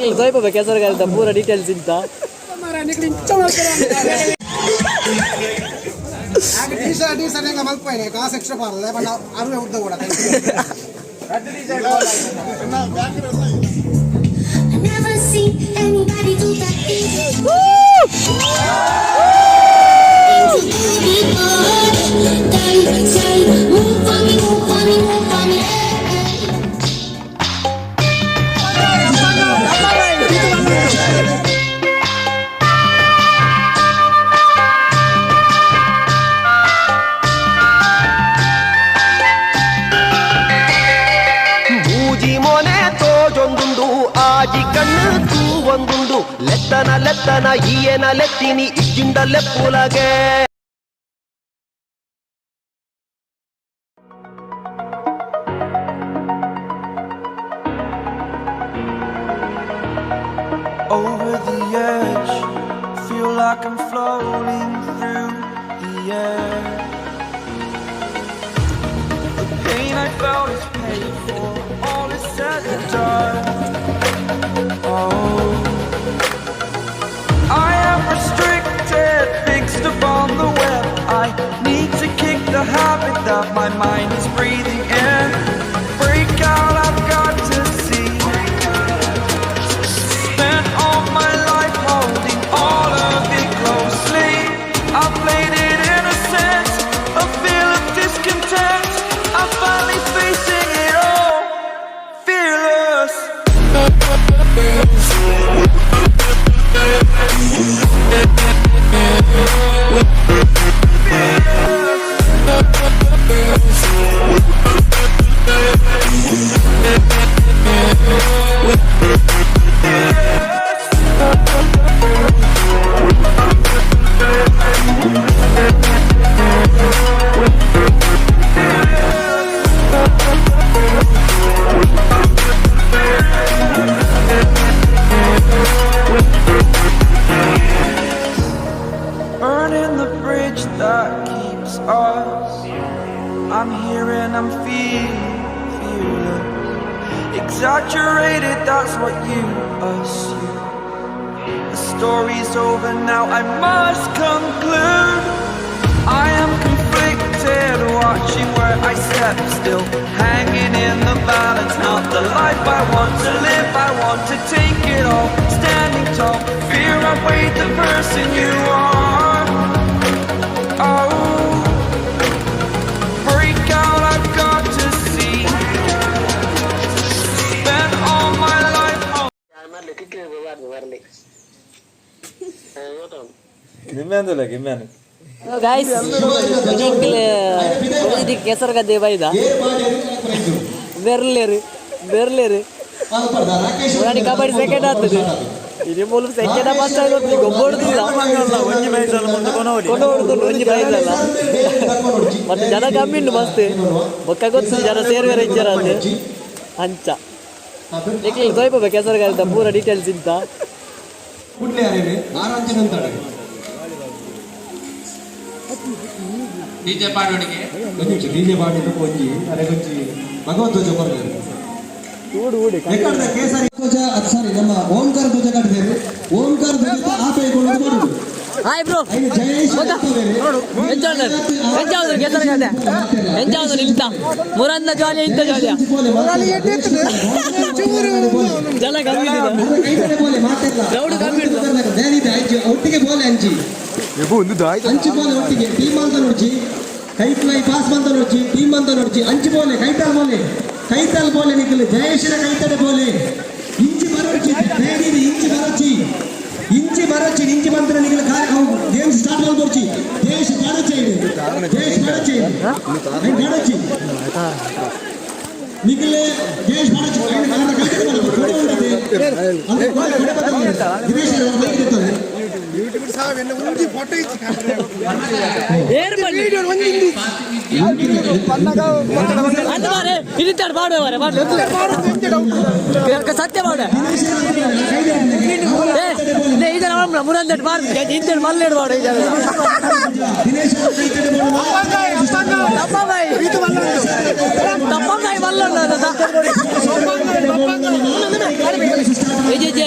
निकल तो पे कैसा करता पूरा डिटेल्स इंता हमारा निकली चमक कर आगे टी-शर्ट ने कमल पहने कहां से एक्स्ट्रा पार है बड़ा आरु उड़ दो बड़ा Never seen anybody do that easy. Move for me, move for me, move for me. ಲೆತ್ತನ ಈಯನ ಲೆತ್ತಿನಿ ಇಜ್ಜಿಂದ ಲೆಪ್ಪುಲಗೆ Over the edge, feel like I'm floating through the air. The pain I felt is paid for, all is said and done. Oh, I am restricted, fixed upon the web. I need to kick the habit that my mind is breathing in. Break out, I've got to see. Spent all my life holding all of it closely. I played it innocent, a feel of discontent. I'm finally facing it all, fearless. Burning the bridge that keeps us. I'm here and I'm feeling exaggerated, that's what you assume. The story's over now, I must conclude. I am conflicted, watching where I step still, hanging in the balance. Not the life I want to live, I want to take it all. Standing tall, fear outweighed the person you are. Oh, break out, I've got to see. Spent all my life on. Guys निकल केसर का देवा इदा बेरलेर पुरानी kabaddi second ಆಗ್ತದೆ ಇದು ಮೂಲ second pass ಆಗೋದು ಗೊಬ್ಬರದಿಲ್ಲ ಒಂಜಿ ಪ್ರೈಸ್ ಅಲ್ಲ ಮುಂದೆ ಕೊನೋಡು ಒಂಜಿ ಪ್ರೈಸ್ ಅಲ್ಲ ಮತ್ತೆ ಜನ ಕಮ್ಮಿ ಉಂಟು ಮಸ್ತ್ ಬೊಕ್ಕ ಗೊತ್ತು ಜನ ಸೇರ್ವೇರೆ ಇಜ್ಜರ ಅಂತೆ ಅಂಚ ನಿಕಲ್ ದೊಯ್ಪ ಕೆಸರ್ ಗಾಡಿದ ಪೂರ ಡೀಟೇಲ್ಸ್ ಇಂತ ಕುಡ್ಲೆ ಅರೇನೆ ಆರಾಂಚೆ ನಂತಾಡೆ डीजे पाडोनिगे కొంచెం డీజే పాడితో కొంచి అరే కొంచి భగవంತ ಧ್ವಜ ಬರ್ತಾರೆ ಊಡು ಯಾಕಂದ್ರೆ ಕೇಸರಿ ಧ್ವಜ ಅದು ಸಾರಿ ನಮ್ಮ ಓಂಕಾರ ಧ್ವಜ ಕಟ್ಟಿದ್ದಾರೆ ಓಂಕಾರ ಧ್ವಜ ಆಪೆ ಕೊಂಡು ಮಾಡುದು ಹಾಯ್ ಬ್ರೋ ನೋಡು ಎಂಜಾದ್ರು ಕೇಸರ್ ಗಾದೆ ಎಂಜಾದ್ರು ನಿಂತ ಮುರಂದ ಜಾಲಿ ಇಂತ ಜಾಲಿಯ ಜನ ಕಮ್ಮಿ ಕ್ರೌಡ್ ಕಮ್ಮಿ ಒಟ್ಟಿಗೆ ಬೋಲೆ ಅಂಚಿ ಅಂಚು ಬೋಲೆ ಒಟ್ಟಿಗೆ ಟೀಮ್ ಅಂತ ನೋಡ್ಚಿ ಕೈಟ್ಲೈ ಪಾಸ್ ಅಂತ ನೋಡ್ಚಿ ಟೀಮ್ ಅಂತ ನೋಡ್ಚಿ ಅಂಚು ಬೋಲೆ ಕೈತಾಲ್ ಬೋಲೆ ನಿಖಿಲ್ ಜಯೇಶ್ವರ ಕೈತಡೆ ಬೋಲೆ ಇಂಚಿ ಬರೋಚಿ ಬೇಡಿದ ಇಂಚಿ ಬರೋಚಿ ಇಂಚಿ ಬಂದ್ರೆ ನಿಖಿಲ್ ಗೇಮ್ಸ್ ಸ್ಟಾರ್ಟ್ ಮಾಡ್ಕೊಡ್ಚಿ ದೇಶ ಕಾಡಚಿ ನಿಖಿಲ್ ದೇಶ ಯೂಟ್ಯೂಬ್ ಸಾವ ಎಲ್ಲ ಒಂದಿ ಫೋಟೋ ಇಚ್ಚಿ ಕಾಣ್ರೆ ಏರ್ ಬನ್ನಿ ವಿಡಿಯೋ ಒಂದಿಂದಿ ಪನ್ನಗ ಅದು ಮಾರೆ ಇದಿತ್ತಾಡ ಬಾಡು ಮಾರೆ ಬಾಡು ಎಂತ ಡೌಟ್ ಸತ್ಯ ಮಾಡು ಏ ಇದರ ಮುರಂದೆಟ್ ಬಾರ್ ಇಂತ ಮಲ್ಲೆಡ್ ಬಾಡು ಇದರ ದಿನೇಶ್ ತಪ್ಪಂಗಾಯಿ ಇದು ಮಲ್ಲಂಡು ತಪ್ಪಂಗಾಯಿ ಮಲ್ಲಂಡು ಏ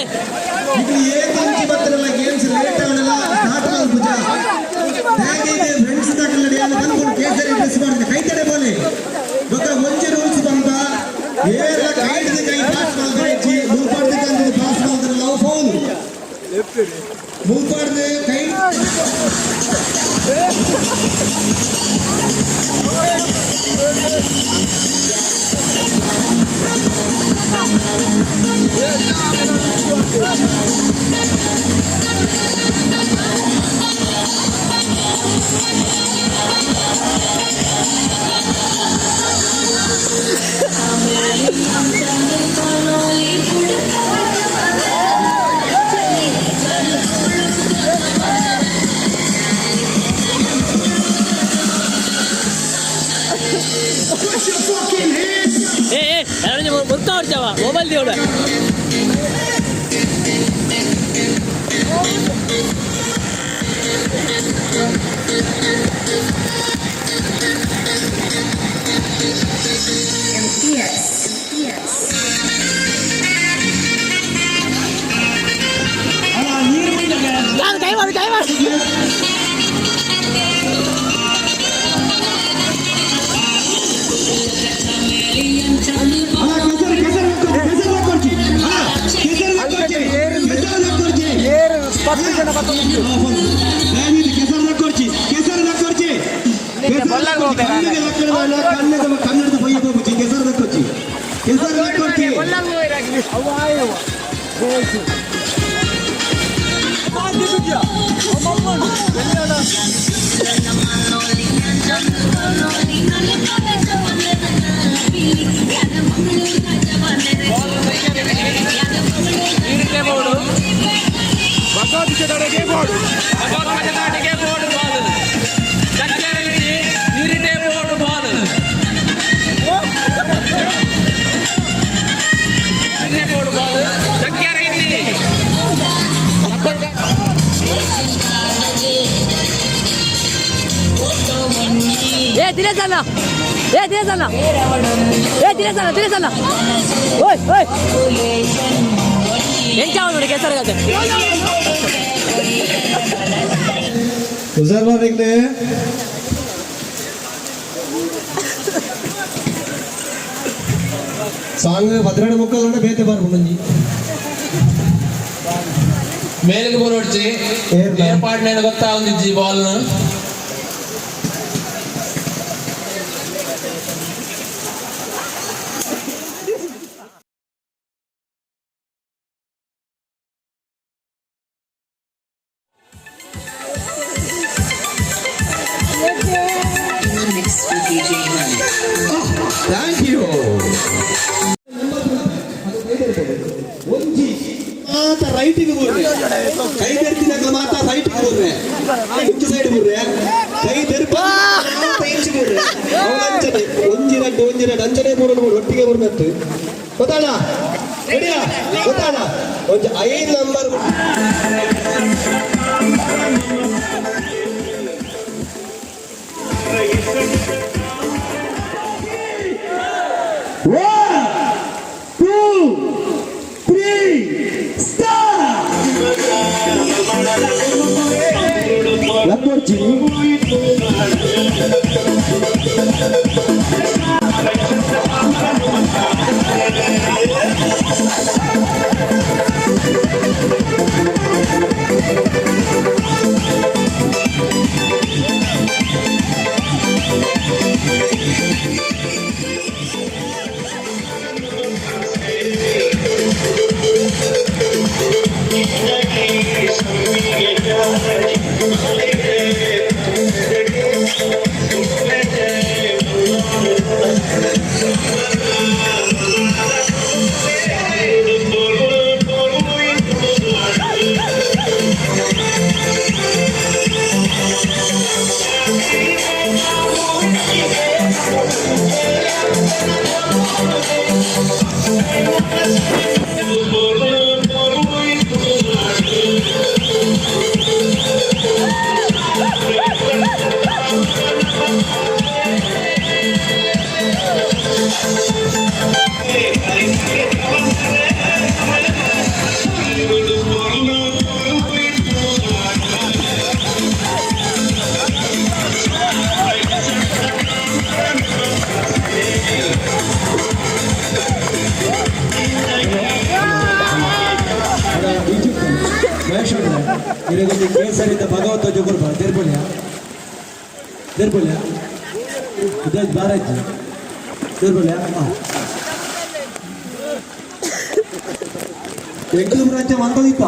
ಏರ ಕೈಡ್ದು ಕೈ ಪಾಸ್ ಮಾಡ್ತಾರೆ ಮೂಪಡ್ದು ಕಂದು ಪಾಸ್ ಮಾಡ್ತಾರೆ ಲವ್ ಫೋನ್ ಮೂಪಡ್ದು ಕೈ మొత్తం వచ్చావా మొబైల్ దేవుడు ಕನ್ನಡದ ಬಯ್ಯ ಹೋಗ್ಬಿಟ್ಟು ಕೆಸರದ ಕೊಚ್ಚಿ ಕೆಸರದ ಕೊಚ್ಚಿ ದಿನೇಶಣ್ಣ ಓಯ್ ಓಯ್ ಎಂಚ ನೋಡಿ ಕೆಸರಗತ್ತೆ ಹುಷಾರ್ವಾದ್ರೆ ಸಾಂಗ್ 12 ಮುಕ್ಕಲು ಬೇತೆ ಬರ್ಬೋದು ಮೇಲಿಗೆ ಬೋರ್ಡ್ಚಿ ಏರ್ಪಾಡ್ನೇನು ಗೊತ್ತಾ ಒಂದಿಜ್ಜಿ ಬಾಲ್ನ ಥ್ಯಾಂಕ್ ಯು ಒಂಜಿ ಮಾತ ರೈಟಿಗೆ ಬೋರ್ರೆ ಕೈ ತೆರ್ತಿನಾಗ ಮಾತ ರೈಟಿಗೆ ಬೋರ್ರೆ ಇಂಚು ಸೈಡ್ ಬೋರ್ರೆ ಕೈ ತೆರ್ಪ ಇಂಚು ಬೋರ್ರೆ ಅವಲಂಚನೆ ಒಂಜಿ ರಡ್ಡು ಅಂಚನೆ ಬೋರ್ಡು ಒಟ್ಟಿಗೆ ಬೋರ್ನತ್ತು ಗೊತ್ತಾಳ ರೆಡಿಯಾ ಗೊತ್ತಾಳ ಒಂದು 5 ನಂಬರ್ ಕೇಸರಿದ್ದ ಭಗವತ ಜೋಗುರ್ಬ ದೇರ್ಬೋಲ್ಯಾ ಉದಯ್ ಬಾರಾಜಿ ದೇರ್ಬೋಲ್ಯಾ ಬೆಂಗಳೂರು ರಾಜ್ಯ ಮಂದೋದಿತ್ತ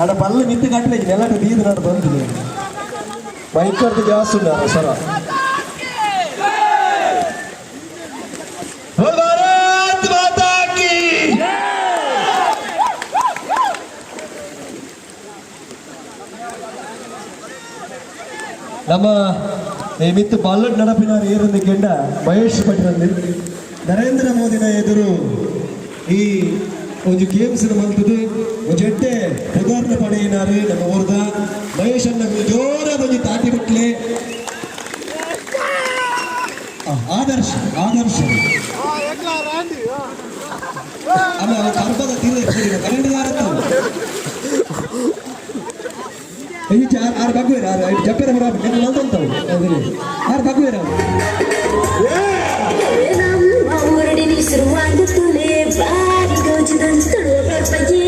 ಅಡ ಬಲ್ಲ ನಿಂತು ಕಟ್ಟಲೆ ನೆಲಕ್ಕೆ ಬೀದು ನಾನು ಬಂದಿದೆ ಬೈಕರ್ದು ಜಾಸ್ತಿ ಉಂಟು ಸರ ನಮ್ಮ ಮಿತ್ತು ಬಾಲಟ್ ನಡಪಿನ ಏರೊಂದು ಕೆಂಡ ಮಹೇಶ್ ಪಟ್ಟಣದಲ್ಲಿ ನರೇಂದ್ರ ಮೋದಿನ ಎದುರು ಈ ಒಂದು ಗೇಮ್ಸ್ ಮಂತದ್ದು ಜಡ್ಡೆ ಪ್ರಧಾನ ಪಡೆಯಿನಾರು ನಮ್ಮ ಊರ್ದ ಮಹೇಶ್ ಅನ್ನ ಜೋರ ಬಂದು ತಾಟಿ ಬಿಟ್ಲೆ ಆದರ್ಶ ಆಮೇಲೆ ಕರ್ಬದ ತೀರ ಕರೆಂಟ್ ಆರು ಬಗ್ವೇರ ಜಪ್ಪೆರ ಬರ ಅಂತಂತವು ಆರು ಬಗ್ವೇರ ಊರಡಿ ಶುರುವಾಗುತ್ತಲೇ ಬಾರಿ ಗೋಚಿದಂತಳು ಬಗ್ಗೆ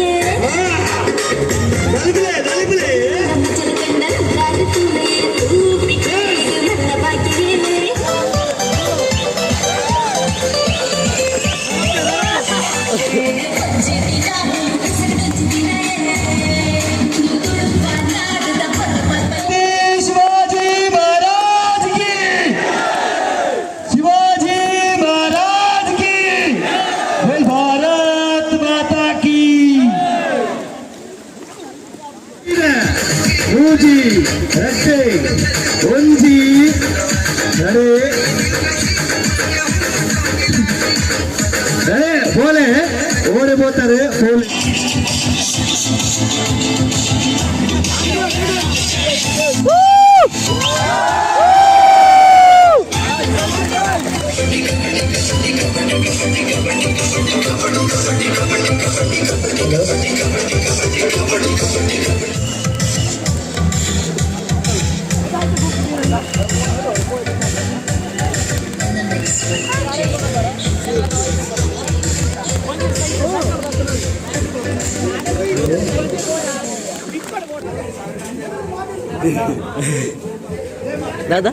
ನಮ್ಮ ಚಿಲಕಂಡ ನಗಾಗುತ್ತಲೇ ತೂಪಿ ನನ್ನ ಬಾಕಿಗೆ ಒಂಜಿ ಬೋಲೆ ಓಡಿ ಬೋತಾರೆ ಬೋಲೆ दादा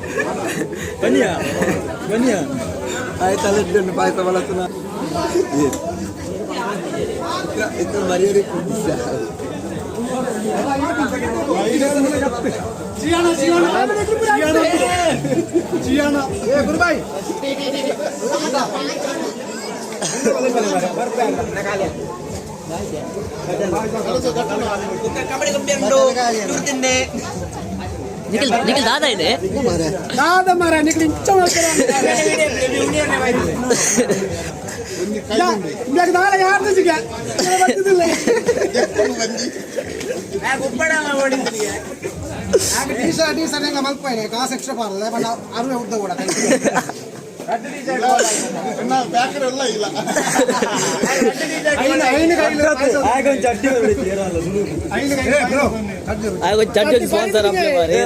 बनिया आयता लड्डू पायस ಬಳಸುನ ಇದು ಮರಿಯರಿ ಕುಡಿಸ ಜಿಯಾನಾ ಏ ಗುರುಬಾಯಿ निखिल दादा ಇದೆ दादा ಮಾರ ನಿಖಿಲ್ ಇಂಚ ಮಾಡ್ತಾರೆ दादा ಯಾರು ಸಿಗ ಬರ್ತಿದಿಲ್ಲ ಆ ಗುಪ್ಪಡ ಓಡಿದ್ರಿ ಆಗ ಟಿ ಶರ್ಟ್ ಹೆಂಗ ಮಲ್ಪೈನೆ ಕಾಸು ಎಕ್ಸ್ಟ್ರಾ ಪಾರಲ್ಲ ಬಣ್ಣ ಅರುವೆ ಉದ್ದ ಕೂಡ ಚಡ್ಡಿ ಸ್ಪಾನ್ಸರ್ ಅಪ್ಲೈ ಮಾಡಿ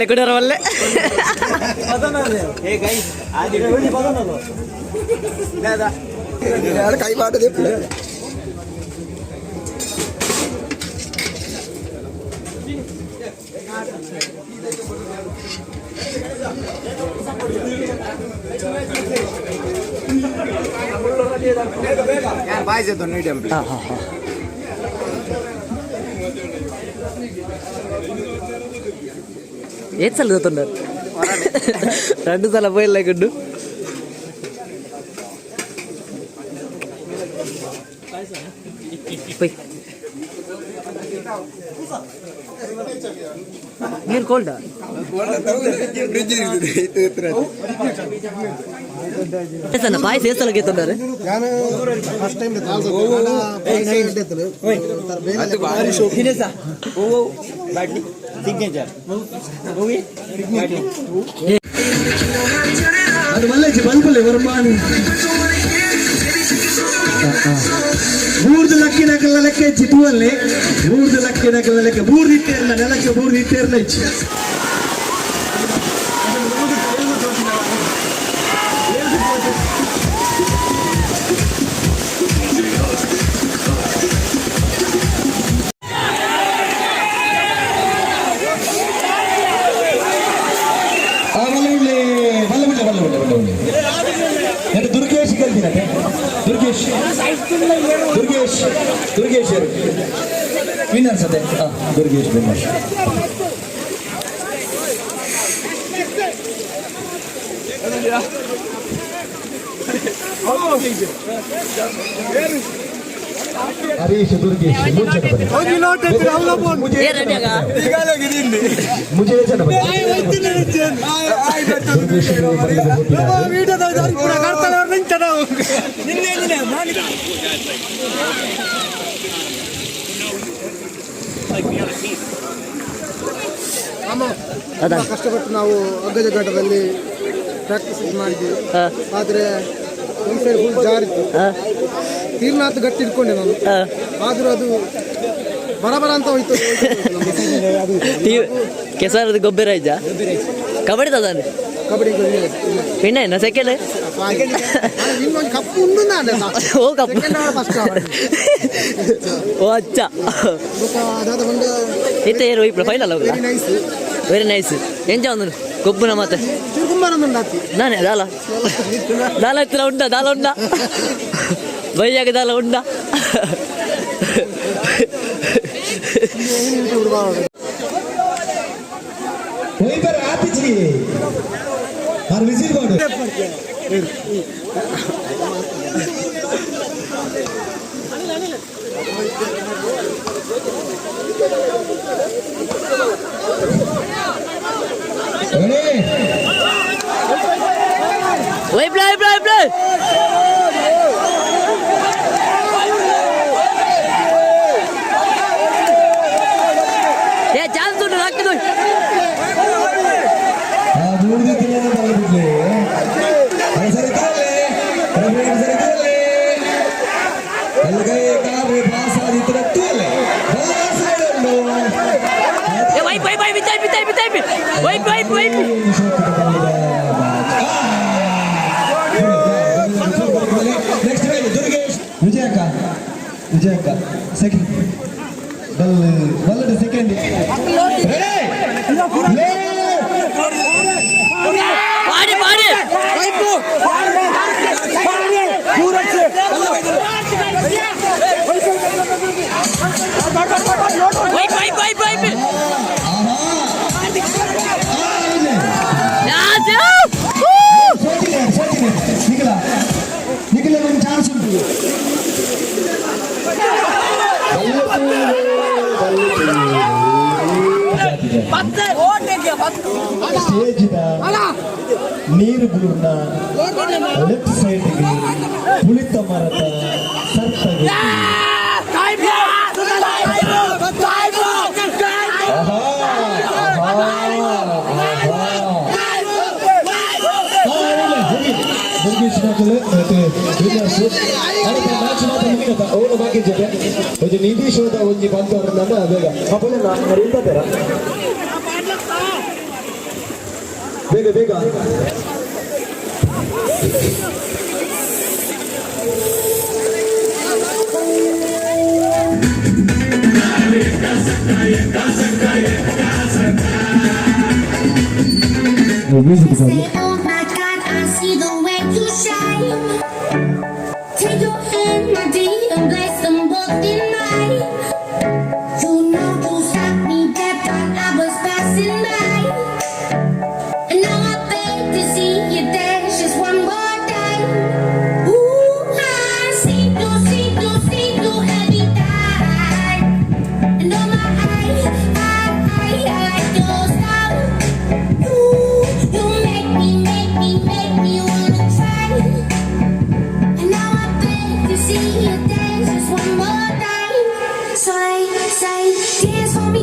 कुडर वल्ले कई बात बाय तो नहीं टेम्पल सल रू सल पोल गुड्डू ನೀರು ಕೋಲ್ಡ್ ಪಾಯಸ ಎಷ್ಟು ಗೆತ್ತಂದ್ರೆ ಫಸ್ಟ್ ಟೈಮ್ ಅದು ಮಲ್ಲೇಜಿ ಬಲ್ಬುಲೆ ವರ್ಮಾನು 3 ಲಕ್ಕಿನಕಲ್ಲ ಲೆಕ್ಕ ಹೆಚ್ಚಿ ತೂವಲ್ಲಿ 3 ಲಕ್ಕಿನಕಲ್ಲ ಲೆಕ್ಕ 3 ಇಟ್ಟೇರ್ನ ನೆಲಕ್ಕೆ 3 ಇಟ್ಟೇರ್ನ ಹೆಚ್ಚಿ ದುರ್ಗೇಶ್ ಕಲ್ತಿನತೆ ದುರ್ಗೇಶ್ ವಿನ್ನರ್ಸ್ ಅದೇ ದುರ್ಗೇಶ್ ವಿನ್ನರ್ಸ್ ಹರೀಶ್ ದುರ್ಗೇಶ್ ಮುಜೆ ಕಷ್ಟಪಟ್ಟು ನಾವು ಹಗ್ಗದ ಘಟ್ಟದಲ್ಲಿ ಪ್ರಾಕ್ಟೀಸ್ ಮಾಡಿದ್ವಿ. ಆದರೆ ಒಂದು ಸೈಡ್ ಫುಲ್ ಜಾರಿತ್ತು. ತೀರ್ನಾಥ್ ಗಟ್ಟಿ ಇಟ್ಕೊಂಡೆ ನಾನು, ಆದರೂ ಅದು ಬರಬರ ಅಂತ ಹೋಯ್ತು. ಕೆಸರದು ಗೊಬ್ಬರ ಇದ್ದ ಕಬಡ್ಡಿ ತದಾನೆ ಕಬಡ್ಡಿ ಪಿಣ್ಣ ಸೆಕೆಂಡ್ ಇನ್ನೊಂದು ಕಪ್ಪು ಉಂಡು ಓ ಕಪ್ಪು ಓ ಅಚ್ಚ ಅದಾದ ಒಂದು ಇತ್ತ ಏರು ఇప్పుడు ಫೈನಲ್ ಹೋಗಲ್ಲ. ವೆರಿ ನೈಸ್ ಎಂಜಾಯ್ ಒಂದು ಗೊಬ್ಬನ ಮತ್ತೆ ನಾನೇ ದಾಲ ದಾಲ ಇತ್ತು ಉಂಡ ದಾಲ ಉಂಡ ಬೈಯಾಗ ದಾಲ ಉಂಡ Wait, play. Yeah, chance to knock it. Wait. ವಿಜಯಕ್ಕ ಸೆಕೆಂಡ್ ಬಲ್ಲದ ಸೆಕೆಂಡ್ ನಿಖಿಲ ಒಂದು ಚಾನ್ಸ್ ಉಂಟು. ಸ್ಟೇಜಿನ ನೀರು ಬೂರ್ನ ಲೆಫ್ಟ್ ಸೈಡ್ಗೆ ಪುಳಿತ ಮರದ ಸರ್ಪಗೆ ನಿಧೀಶ್ವರದ ಒಂಜಿ ಬಂತವರನ್ನ ಬೇಗ ಬೇಗ Say, oh my God, I see the way you shine. Take your hand, my dear, and place them both in mine. You know you stopped me dead while I was passing by. And now I beg to see you dance just one more time. Ooh, I see you every time. And oh my, I your style. You make me wanna try. And now I beg to see you dance just one more time. So I say, dance for me,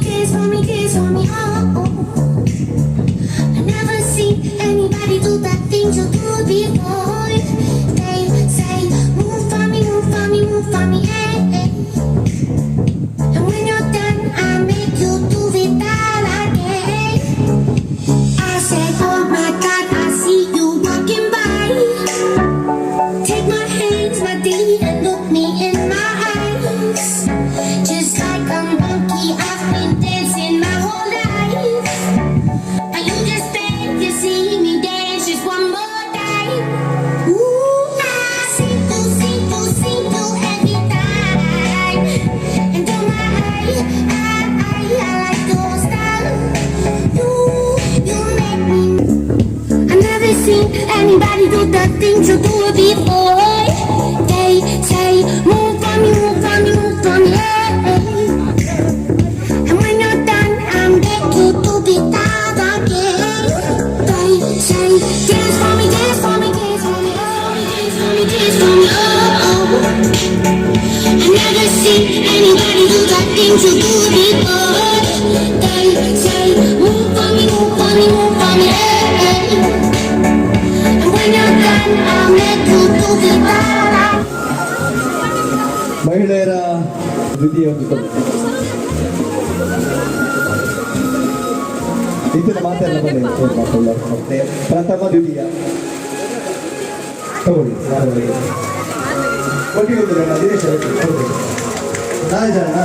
never seen anybody do the things you do before. They say, move for me, move for me, move for me, hey. And when you're done, I'll make you do the right. ಮಹಿಳೆಯರ ದ್ವಿತೀಯ ಇದನ್ನ ಮಾತೆಲ್ಲ ಬನ್ನಿ ಮತ್ತೆ ಪ್ರಥಮ ದ್ವಿತೀಯ ತಗೊಳ್ಳಿ ಒಟ್ಟಿಗೆ ಒಂದು ಜನ ದಿನೇಶ್ ನಾಳೆ ಜನ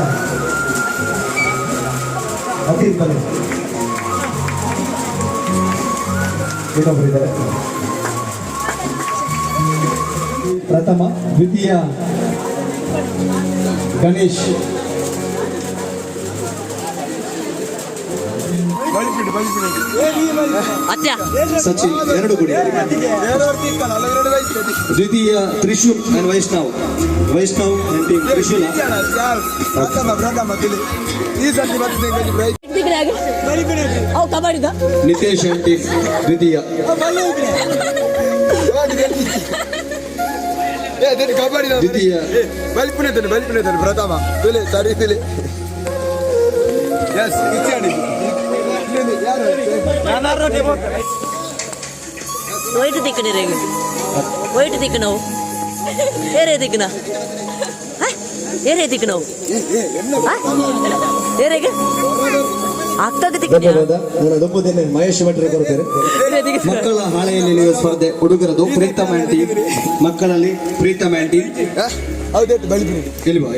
ಅತಿ ಬನ್ನಿ ಇನ್ನೊಬ್ಬರಿದ್ದಾರೆ ಪ್ರಥಮ ದ್ವಿತೀಯ ಗಣೇಶ್ ಸಚಿನ್ 2 ಗುಡಿ ದ್ವಿತೀಯ Trishul and Vaishnav and team Trishul Nitesh and team ದ್ವಿತೀಯ ದ್ವಿತೀಯ ಪ್ರಥಮ ತುಲೆ ಸರಿ ತುಲೆ ಎಸ್ ವೈಟ್ ದಿಕ್ಕನೆ ರೇಗ ವೈಟ್ ದಿಕ್ಕ ನಾವು ಏರೇ ದಿಕ್ಕ ನಾವು ಏರೇ ದಿಕ್ಕ ನಾವು ಏರೇಗೆ ಆಗ್ತದೆ ದಿಕ್ಕ ನನ್ನ ದೊಬ್ಬದೇನೆ ಮಹೇಶ್ ಭಟ್ರೆ ಕೊಡ್ತಾರೆ ಮಕ್ಕಳ ಹಾಳೆಯಲ್ಲಿ ಇಳಿಯುವ ಸ್ಪರ್ಧೆ ಹುಡುಗರದು ಪ್ರೀತಮ್ ಆ್ಯಂಡ್ ಟೀಮ್ ಮಕ್ಕಳಲ್ಲಿ ಪ್ರೀತಮ್ ಆ್ಯಂಡ್ ಟೀಮ್ ಹೌದು ಬಳಿ ಇಲ್ವಾ